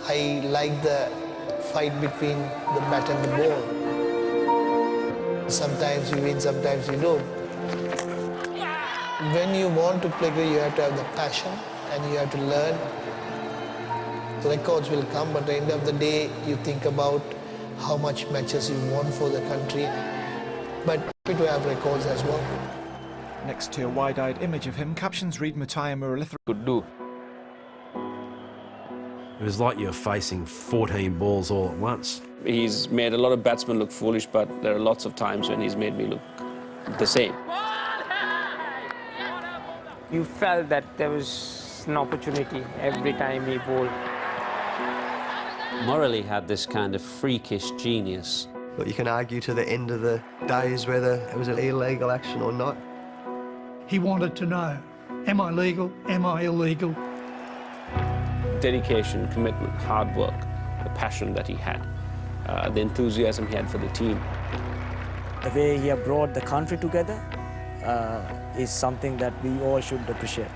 I like the fight between the bat and the ball. Sometimes you win, sometimes you don't. When you want to play cricket, you have to have the passion and you have to learn. The records will come, but at the end of the day, you think about how much matches you won for the country. But happy to have records as well. Next to a wide-eyed image of him, captions read Murali could do. It was like you were facing 14 balls all at once. He's made a lot of batsmen look foolish, but there are lots of times when he's made me look the same. You felt that there was an opportunity every time he bowled. Murali had this kind of freakish genius. But you can argue to the end of the days whether it was an illegal action or not. He wanted to know, am I legal, am I illegal? Dedication, commitment, hard work, the passion that he had, the enthusiasm he had for the team. The way he brought the country together is something that we all should appreciate.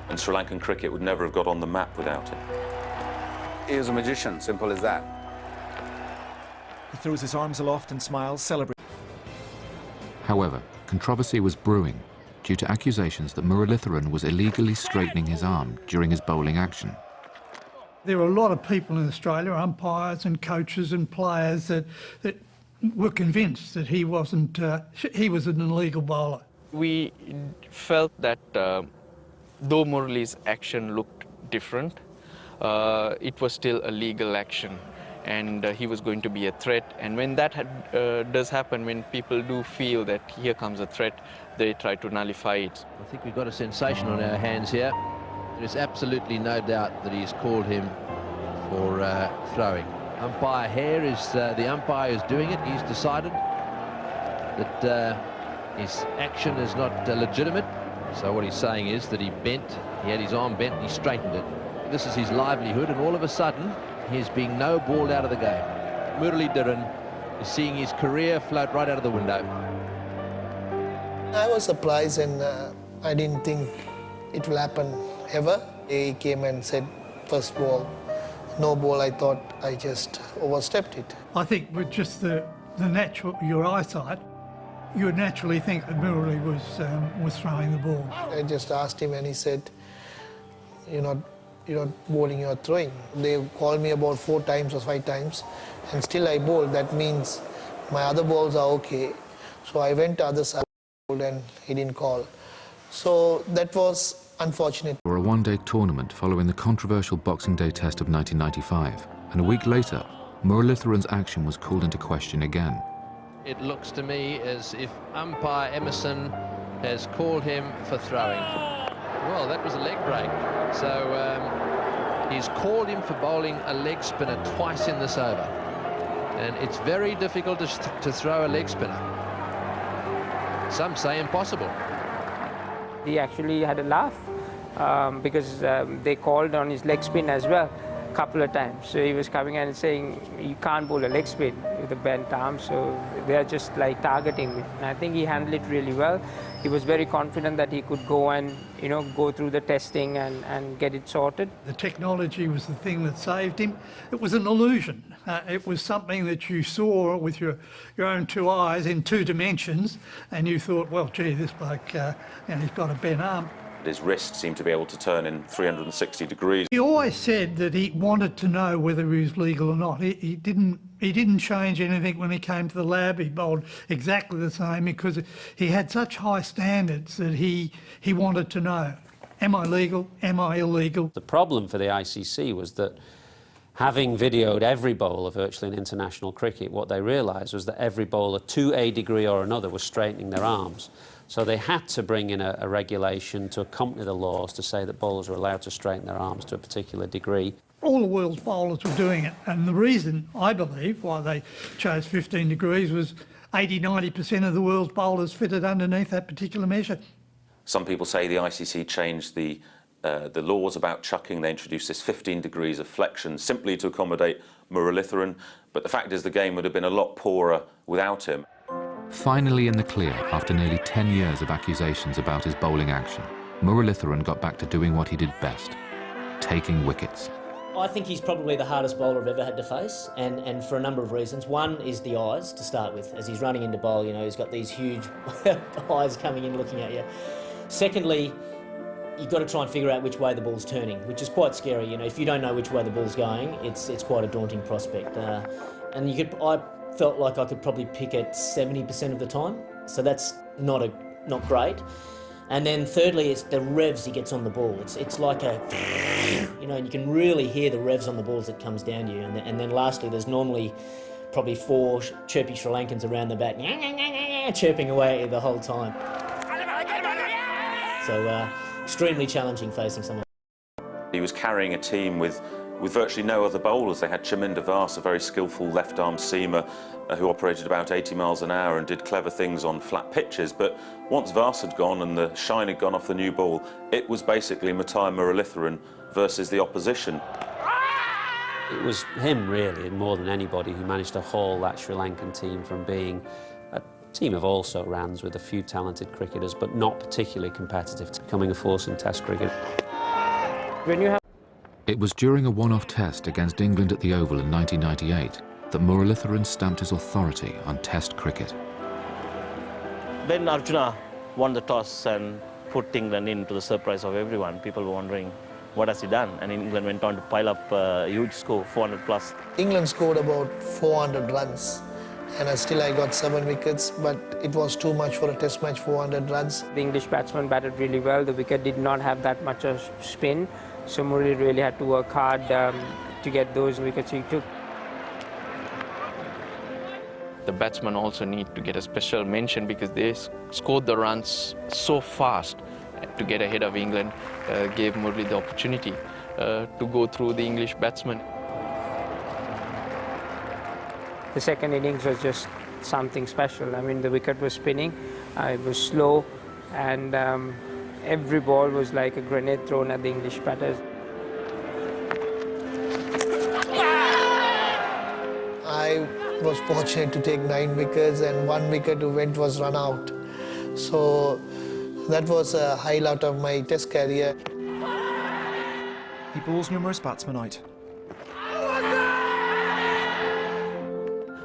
And Sri Lankan cricket would never have got on the map without him. He was a magician, simple as that. He throws his arms aloft and smiles, celebrating. However, controversy was brewing due to accusations that Muralitharan was illegally straightening his arm during his bowling action. There were a lot of people in Australia, umpires and coaches and players, that were convinced that he wasn't, he was an illegal bowler. We felt that though Murali's action looked different, it was still a legal action, and he was going to be a threat. And when that does happen, when people do feel that here comes a threat, they try to nullify it. I think we've got a sensation on our hands here. There is absolutely no doubt that he's called him for throwing. Umpire Hare is the umpire who's doing it. He's decided that his action is not legitimate. So what he's saying is that he had his arm bent and he straightened it. This is his livelihood, and all of a sudden he's being no balled out of the game. Muralitharan is seeing his career float right out of the window. I was surprised, and I didn't think it will happen ever. He came and said, first ball, no ball. I thought I just overstepped it. I think with just the natural, your eyesight, you would naturally think that Murali was throwing the ball. I just asked him, and he said, you're not bowling, you're throwing. They called me about 4 times or 5 times, and still I bowled. That means my other balls are okay. So I went to the other side and he didn't call. So that was unfortunate. For a one-day tournament following the controversial Boxing Day test of 1995, and a week later, Muralitharan's action was called into question again. It looks to me as if umpire Emerson has called him for throwing. Well, that was a leg break. So he's called him for bowling a leg spinner twice in this over. And it's very difficult to throw a leg spinner. Some say impossible. He actually had a laugh because they called on his leg spin as well a couple of times. So he was coming and saying, you can't bowl a leg spin with a bent arm, so they're just like targeting me. And I think he handled it really well. He was very confident that he could go and, go through the testing and get it sorted. The technology was the thing that saved him. It was an illusion. It was something that you saw with your own 2 eyes in 2 dimensions, and you thought, well, gee, this bloke, he's got a bent arm. His wrist seemed to be able to turn in 360 degrees. He always said that he wanted to know whether he was legal or not. He didn't change anything when he came to the lab. He bowled exactly the same because he had such high standards that he wanted to know, am I legal, am I illegal? The problem for the ICC was that having videoed every bowler virtually in international cricket, what they realised was that every bowler, to a degree or another, was straightening their arms. So they had to bring in a regulation to accompany the laws to say that bowlers are allowed to straighten their arms to a particular degree. All the world's bowlers were doing it, and the reason, I believe, why they chose 15 degrees was 80–90% of the world's bowlers fitted underneath that particular measure. Some people say the ICC changed the laws about chucking. They introduced this 15 degrees of flexion simply to accommodate Muralitharan, but the fact is the game would have been a lot poorer without him. Finally in the clear, after nearly 10 years of accusations about his bowling action, Muralitharan got back to doing what he did best, taking wickets. I think he's probably the hardest bowler I've ever had to face, and for a number of reasons. One is the eyes, to start with. As he's running into bowl, you know, he's got these huge eyes coming in looking at you. Secondly, you've got to try and figure out which way the ball's turning, which is quite scary. You know, if you don't know which way the ball's going, it's quite a daunting prospect. And I felt like I could probably pick it 70% of the time, so that's not great. And then thirdly, it's the revs he gets on the ball. It's like a, you know, and you can really hear the revs on the ball as it comes down to you. And then lastly, there's normally probably 4 chirpy Sri Lankans around the back, chirping away at you the whole time. So extremely challenging facing someone. He was carrying a team with virtually no other bowlers. They had Chaminda Vas, a very skillful left-arm seamer who operated about 80 miles an hour and did clever things on flat pitches. But once Vas had gone and the shine had gone off the new ball, it was basically Matai Muralitharan versus the opposition. It was him, really, more than anybody, who managed to haul that Sri Lankan team from being a team of also-rans with a few talented cricketers, but not particularly competitive, to becoming a force in Test cricket. It was during a one-off test against England at the Oval in 1998 that Muralitharan stamped his authority on Test cricket. When Arjuna won the toss and put England in, to the surprise of everyone, people were wondering, what has he done? And England went on to pile up a huge score, 400 plus. England scored about 400 runs, and I got 7 wickets, but it was too much for a test match, 400 runs. The English batsman batted really well. The wicket did not have that much of spin, so Murali really had to work hard to get those wickets he took. The batsmen also need to get a special mention because they scored the runs so fast to get ahead of England, gave Murali the opportunity to go through the English batsmen. The second innings was just something special. I mean, the wicket was spinning, it was slow, and every ball was like a grenade thrown at the English batters. I was fortunate to take 9 wickets, and 1 wicket who went was run out. So that was a highlight of my test career. He bowls numerous batsmen out.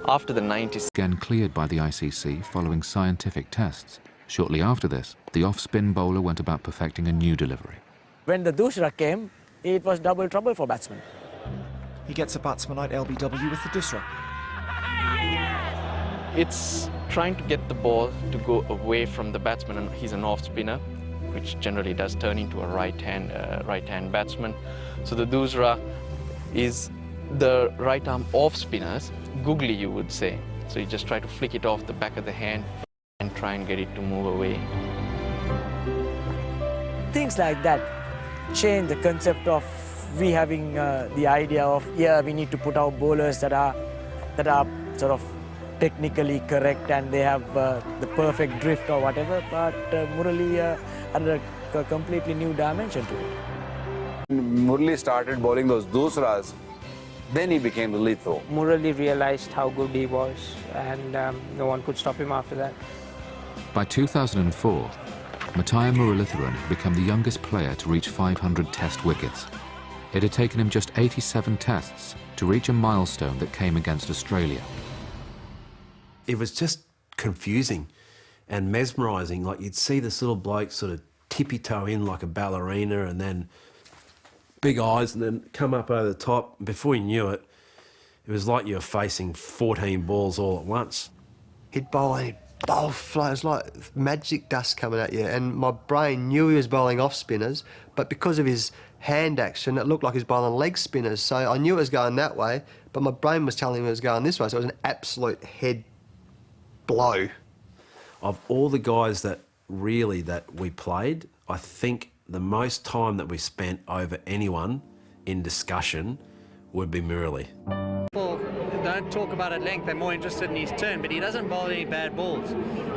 After the 90s, again cleared by the ICC following scientific tests. Shortly after this, the off-spin bowler went about perfecting a new delivery. When the Dusra came, it was double trouble for batsmen. He gets a batsman out LBW with the Dusra. it's trying to get the ball to go away from the batsman, and he's an off spinner, which generally does turn into a right-hand batsman. So the Dusra is the right arm off spinners, googly you would say. So you just try to flick it off the back of the hand and try and get it to move away. Things like that change the concept of we having the idea of, yeah, we need to put our bowlers that are sort of technically correct and they have the perfect drift or whatever, but Murali added a completely new dimension to it. Murali started bowling those Dusras, then he became the lethal. Murali realized how good he was, and no one could stop him after that. By 2004, Matai Muralitharan had become the youngest player to reach 500 Test wickets. It had taken him just 87 Tests to reach a milestone that came against Australia. It was just confusing and mesmerising. Like, you'd see this little bloke sort of tippy-toe in like a ballerina and then big eyes and then come up over the top. Before you knew it, it was like you were facing 14 balls all at once. He'd bowl and he'd bowl flow. It was like magic dust coming at you. And my brain knew he was bowling off spinners, but because of his hand action, it looked like he was bowling leg spinners. So I knew it was going that way, but my brain was telling me it was going this way. So it was an absolute head blow. Of all the guys that we played, I think the most time that we spent over anyone in discussion would be Murali. People don't talk about at length, they're more interested in his turn, but he doesn't bowl any bad balls.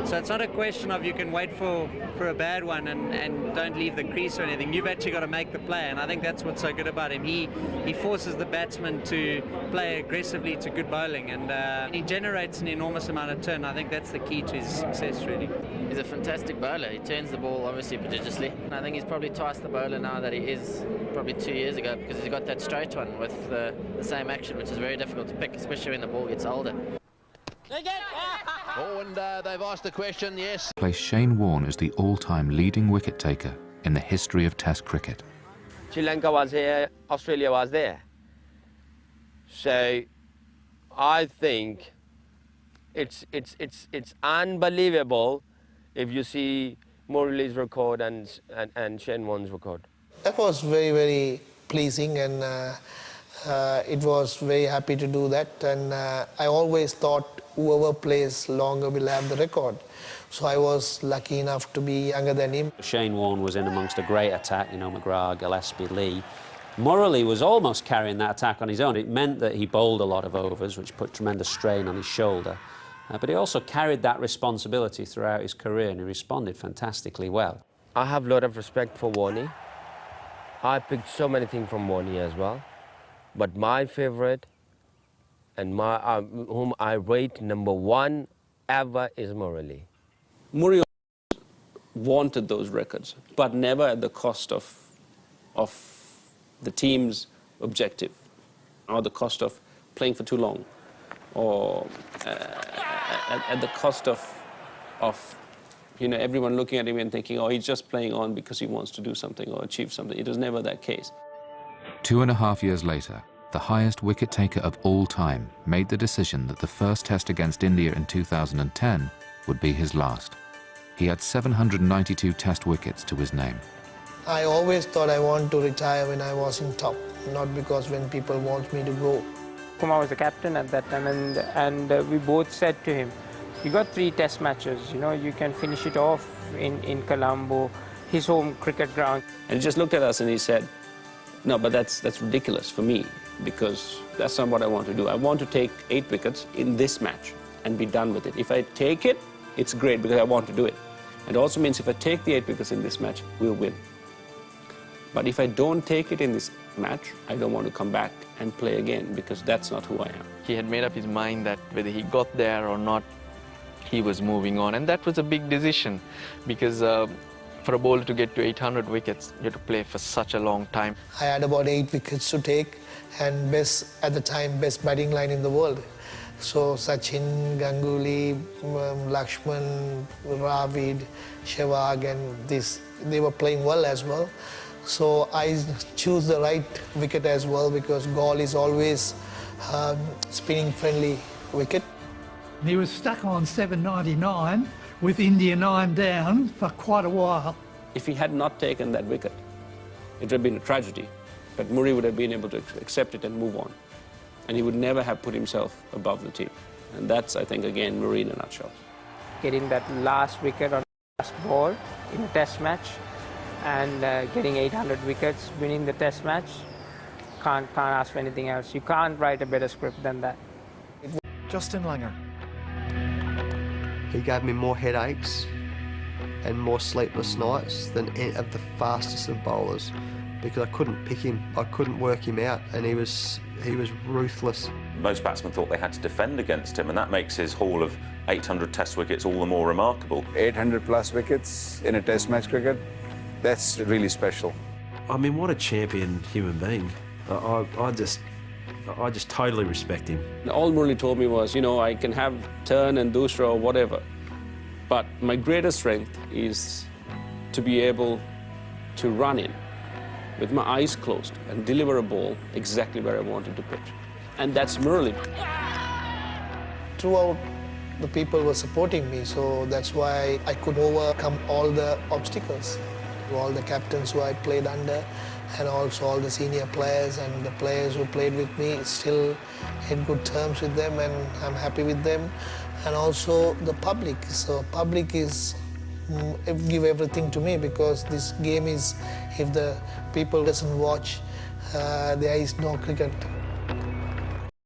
So it's not a question of you can wait for a bad one and don't leave the crease or anything. You've actually got to make the play, and I think that's what's so good about him. He forces the batsman to play aggressively to good bowling, and he generates an enormous amount of turn. I think that's the key to his success, really. He's a fantastic bowler. He turns the ball obviously prodigiously. And I think he's probably twice the bowler now that he is probably 2 years ago, because he's got that straight one with the same action, which is very difficult to pick, especially when the ball gets older. Oh, and they've asked the question, yes. Placed Shane Warne as the all-time leading wicket taker in the history of Test cricket. Sri Lanka was here, Australia was there. So I think it's unbelievable if you see Murali's record and Shane Warne's record. That was very, very pleasing, and it was very happy to do that. And I always thought whoever plays longer will have the record. So I was lucky enough to be younger than him. Shane Warne was in amongst a great attack, you know, McGrath, Gillespie, Lee. Murali was almost carrying that attack on his own. It meant that he bowled a lot of overs, which put tremendous strain on his shoulder. But he also carried that responsibility throughout his career, and he responded fantastically well. I have a lot of respect for Warne. I picked so many things from Warne as well. But my favorite and whom I rate #1 ever is Murali. Murali wanted those records, but never at the cost of the team's objective, or the cost of playing for too long, or at the cost of you know, everyone looking at him and thinking, oh, he's just playing on because he wants to do something or achieve something. It was never that case. 2.5 years later, the highest wicket taker of all time made the decision that the first test against India in 2010 would be his last. He had 792 test wickets to his name. I always thought I wanted to retire when I was in top, not because when people want me to go. Kumar was the captain at that time, and we both said to him, you got 3 test matches, you know, you can finish it off in Colombo, his home cricket ground. And he just looked at us and he said, no, but that's ridiculous for me, because that's not what I want to do. I want to take 8 wickets in this match and be done with it. If I take it, it's great because I want to do it. It also means if I take the 8 wickets in this match, we'll win. But if I don't take it in this match, I don't want to come back and play again, because that's not who I am. He had made up his mind that whether he got there or not, he was moving on. And that was a big decision, because for a bowler to get to 800 wickets, you have to play for such a long time. I had about 8 wickets to take, and at the time, best batting line in the world. So Sachin, Ganguly, Lakshman, Dravid, Sehwag, and they were playing well as well. So I choose the right wicket as well, because Gaul is always spinning friendly wicket. He was stuck on 799 with India 9 down for quite a while. If he had not taken that wicket, it would have been a tragedy. But Murali would have been able to accept it and move on. And he would never have put himself above the team. And that's, I think, again, Murali in a nutshell. Getting that last wicket on the last ball in a test match, and getting 800 wickets, winning the test match, can't ask for anything else. You can't write a better script than that. Justin Langer. He gave me more headaches and more sleepless nights than any of the fastest of bowlers, because I couldn't pick him, I couldn't work him out, and he was ruthless. Most batsmen thought they had to defend against him, and that makes his haul of 800 test wickets all the more remarkable. 800 plus wickets in a test match cricket, that's really special. I mean, what a champion human being. I just totally respect him. All Murali told me was, you know, I can have turn and dusra or whatever, but my greatest strength is to be able to run in with my eyes closed and deliver a ball exactly where I wanted to pitch. And that's Murali. Throughout, the people were supporting me, so that's why I could overcome all the obstacles. All the captains who I played under, and also all the senior players and the players who played with me, still in good terms with them, and I'm happy with them. And also the public. So public give everything to me, because this game is, if the people doesn't watch, there is no cricket.